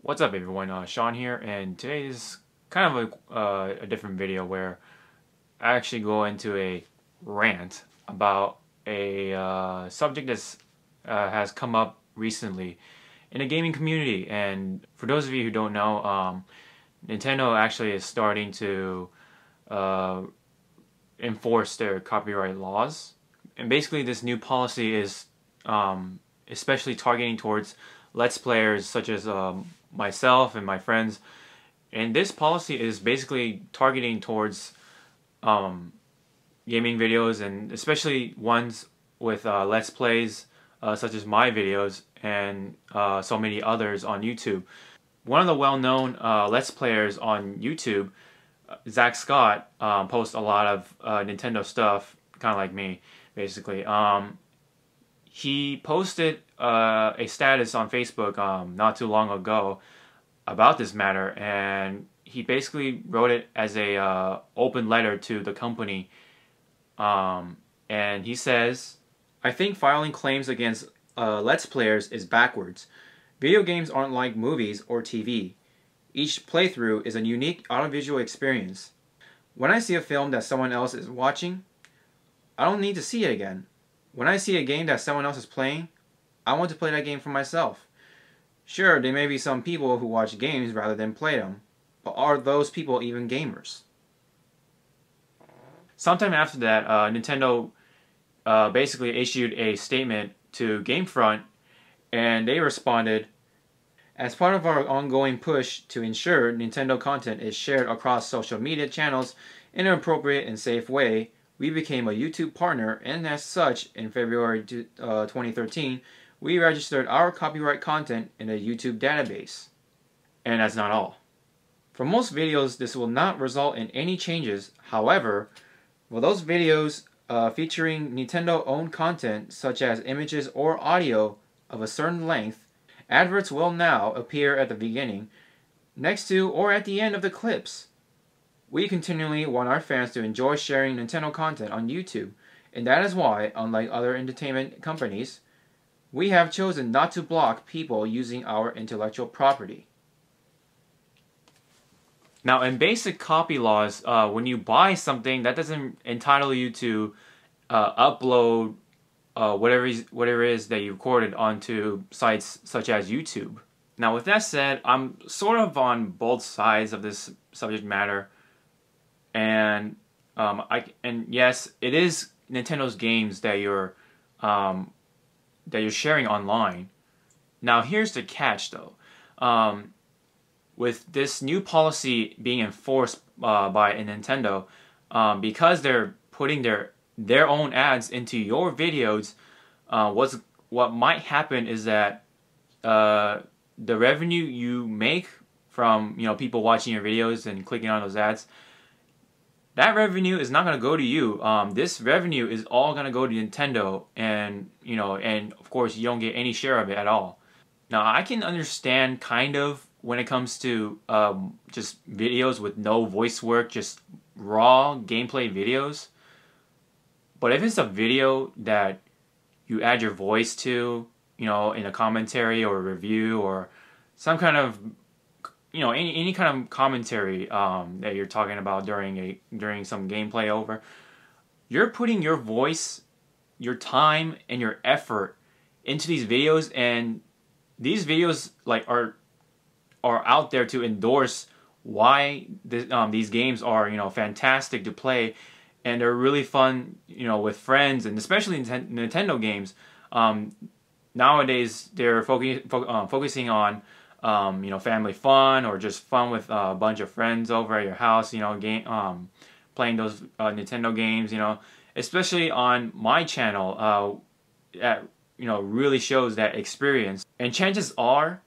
What's up everyone, Sean here, and today is kind of a different video where I actually go into a rant about a subject that's has come up recently in the gaming community. And for those of you who don't know, Nintendo actually is starting to uh, enforce their copyright laws. And basically this new policy is especially targeting towards Let's Players such as myself and my friends. And this policy is basically targeting towards gaming videos, and especially ones with Let's Plays such as my videos and so many others on YouTube. One of the well-known Let's Players on YouTube, Zach Scott, posts a lot of Nintendo stuff, kind of like me, basically. He posted a status on Facebook not too long ago about this matter, and he basically wrote it as a open letter to the company. And he says, "I think filing claims against Let's Players is backwards. Video games aren't like movies or TV. Each playthrough is a unique audiovisual experience. When I see a film that someone else is watching, I don't need to see it again. When I see a game that someone else is playing, I want to play that game for myself. Sure, there may be some people who watch games rather than play them, but are those people even gamers?" Sometime after that, Nintendo basically issued a statement to Gamefront, and they responded, "As part of our ongoing push to ensure Nintendo content is shared across social media channels in an appropriate and safe way, we became a YouTube partner, and as such, in February 2013, we registered our copyright content in a YouTube database." And that's not all. For most videos, this will not result in any changes. However, for those videos featuring Nintendo-owned content, such as images or audio of a certain length, adverts will now appear at the beginning, next to, or at the end of the clips. We continually want our fans to enjoy sharing Nintendo content on YouTube, and that is why, unlike other entertainment companies, we have chosen not to block people using our intellectual property. Now, in basic copy laws, when you buy something, that doesn't entitle you to upload whatever it is that you recorded onto sites such as YouTube. Now, with that said, I'm sort of on both sides of this subject matter, and yes, it is Nintendo's games that you're sharing online. Now, here's the catch, though. With this new policy being enforced by Nintendo, because they're putting their own ads into your videos, what might happen is that the revenue you make from people watching your videos and clicking on those ads, that revenue is not going to go to you. This revenue is all going to go to Nintendo, and and of course you don't get any share of it at all. Now, I can understand kind of when it comes to just videos with no voice work, just raw gameplay videos. But if it's a video that you add your voice to, in a commentary or a review or some kind of, any kind of commentary that you're talking about during some gameplay over, you're putting your voice, your time, and your effort into these videos, and these videos are out there to endorse why these games are fantastic to play, and they're really fun with friends, and especially Nintendo games. Nowadays they're focusing on family fun, or just fun with a bunch of friends over at your house, playing those Nintendo games, especially on my channel. That really shows that experience, and chances are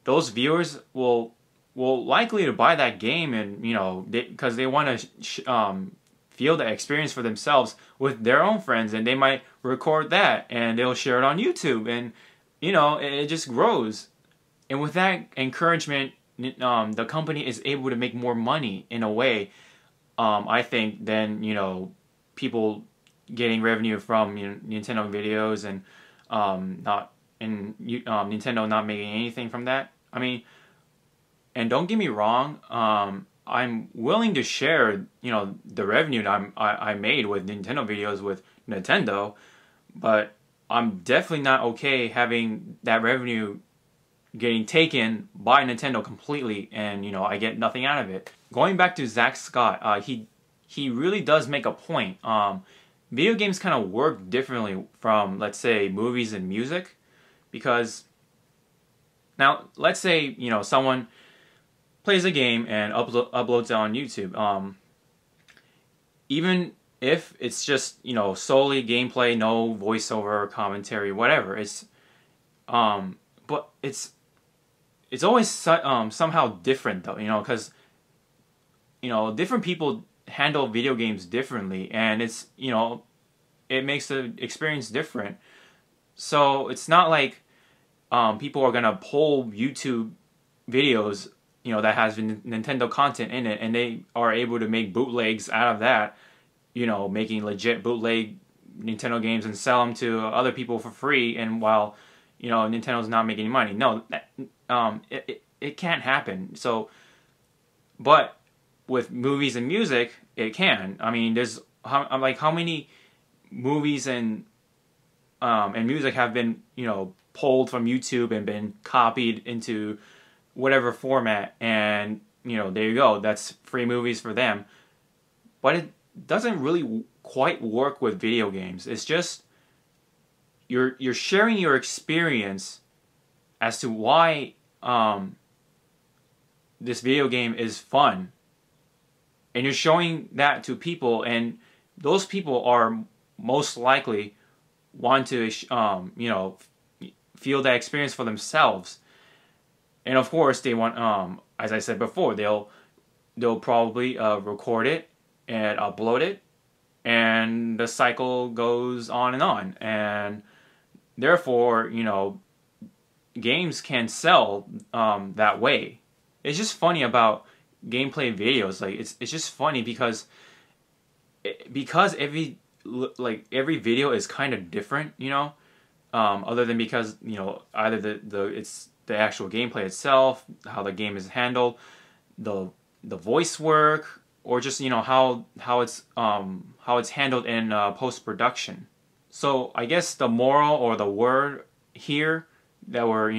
those viewers will likely to buy that game, and because they want to feel the experience for themselves with their own friends, and they might record that and they'll share it on YouTube, and it just grows. And with that encouragement, the company is able to make more money in a way, I think, than people getting revenue from Nintendo videos, and Nintendo not making anything from that. I mean, And don't get me wrong, I'm willing to share, the revenue that I made with Nintendo videos with Nintendo, but I'm definitely not okay having that revenue getting taken by Nintendo completely, and I get nothing out of it. Going back to Zach Scott, he really does make a point. Video games kind of work differently from, let's say, movies and music, because now let's say someone plays a game and uploads it on YouTube. Even if it's just solely gameplay, no voiceover, commentary, whatever, but it's always somehow different though, because different people handle video games differently, and it makes the experience different. So it's not like people are gonna pull YouTube videos that has Nintendo content in it, and they are able to make bootlegs out of that, making legit bootleg Nintendo games and sell them to other people for free, and while Nintendo's not making any money. No, it can't happen. So, but with movies and music, it can. I mean, there's how many movies and music have been pulled from YouTube and been copied into whatever format, and there you go, that's free movies for them. But it doesn't really quite work with video games. It's just you're sharing your experience as to why this video game is fun, and you're showing that to people, and those people are most likely want to feel that experience for themselves. And of course, they want, as I said before, they'll probably record it and upload it, and the cycle goes on, and therefore, games can sell that way. It's just funny about gameplay videos. Like it's just funny because every video is kind of different, other than because either it's the actual gameplay itself, how the game is handled, the voice work, or just how it's handled in post-production. So I guess the moral or the word here that we're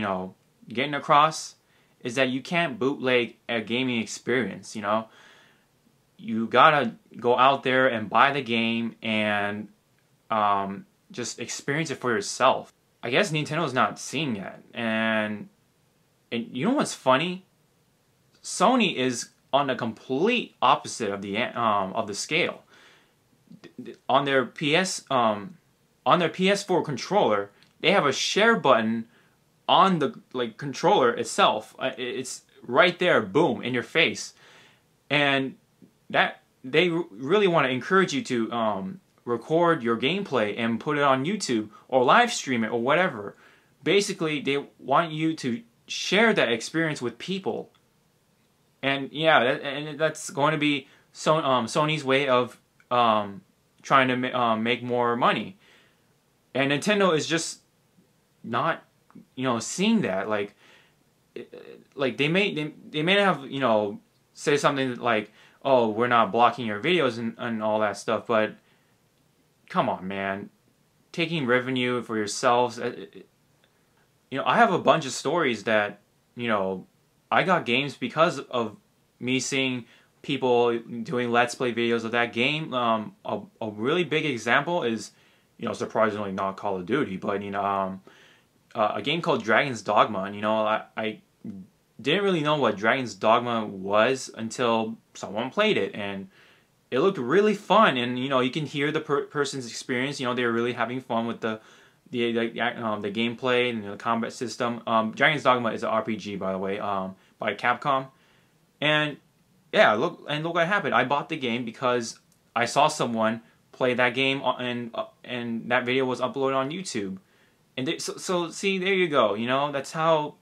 getting across is that you can't bootleg a gaming experience. You gotta go out there and buy the game and just experience it for yourself. I guess Nintendo's not seeing that, and you know what's funny? Sony is on the complete opposite of the scale. On their PS4 controller, they have a share button on the controller itself. It's right there, boom, in your face, and that they really want to encourage you to record your gameplay and put it on YouTube or live stream it or whatever. Basically, they want you to share that experience with people, and yeah, that's going to be Sony's way of trying to make more money, and Nintendo is just not seeing that. Like they may have say something like, oh, we're not blocking your videos and all that stuff, but come on, man, taking revenue for yourselves. I have a bunch of stories that I got games because of me seeing people doing Let's Play videos of that game. A really big example is surprisingly not Call of Duty, but a game called Dragon's Dogma. And I didn't really know what Dragon's Dogma was until someone played it, and it looked really fun. And you can hear the person's experience. They were really having fun with the gameplay and the combat system. Dragon's Dogma is an RPG, by the way, by Capcom. And yeah, look what happened. I bought the game because I saw someone play that game, and that video was uploaded on YouTube. And so see, there you go. That's how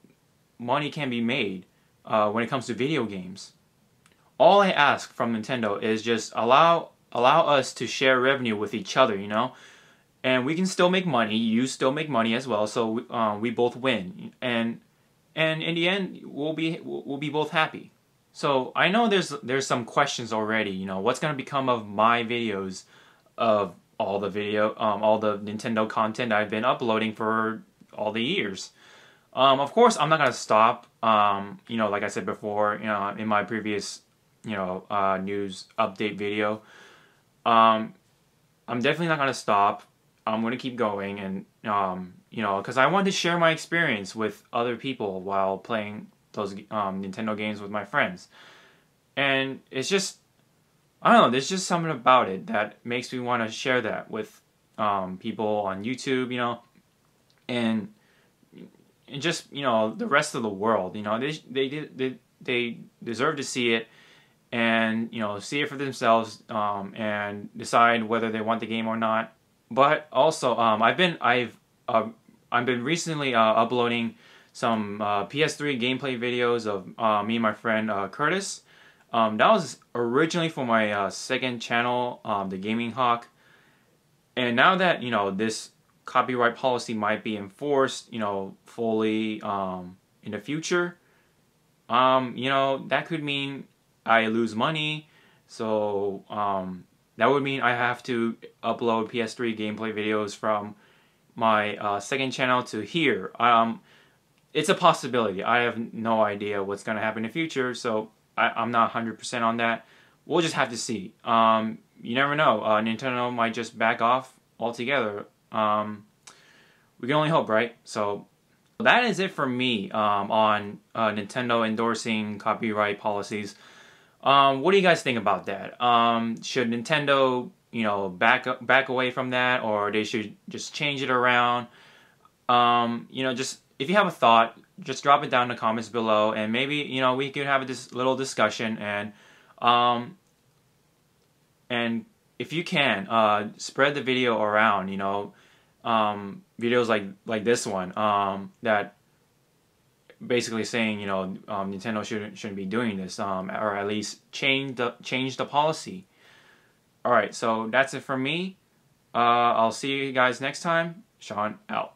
money can be made when it comes to video games. All I ask from Nintendo is just allow us to share revenue with each other, and we can still make money. You still make money as well, so we both win. And and in the end, we'll be both happy. So I know there's some questions already. You know, what's gonna become of my videos, of all the Nintendo content I've been uploading for all the years. Of course, I'm not gonna stop. You know, like I said before, you know, in my previous, news update video, I'm definitely not gonna stop. I'm gonna keep going, and because I want to share my experience with other people while playing those Nintendo games with my friends, and it's just, I don't know. There's just something about it that makes me want to share that with people on YouTube, and just the rest of the world. They deserve to see it, and see it for themselves, and decide whether they want the game or not. But also, I've been recently uploading some PS3 gameplay videos of me and my friend Curtis. That was originally for my second channel, the Gaming Hawk. And now that this copyright policy might be enforced, fully in the future, that could mean I lose money. So that would mean I have to upload PS3 gameplay videos from my second channel to here. It's a possibility. I have no idea what's going to happen in the future, so I'm not 100% on that. We'll just have to see. You never know. Nintendo might just back off altogether. We can only hope, right? So that is it for me on Nintendo endorsing copyright policies. What do you guys think about that? Should Nintendo, back away from that, or they should just change it around? Just if you have a thought, just drop it down in the comments below, and maybe we could have this little discussion, and if you can, spread the video around. Videos like this one that basically saying Nintendo shouldn't be doing this, or at least change the policy. All right, so that's it from me. I'll see you guys next time. Sean out.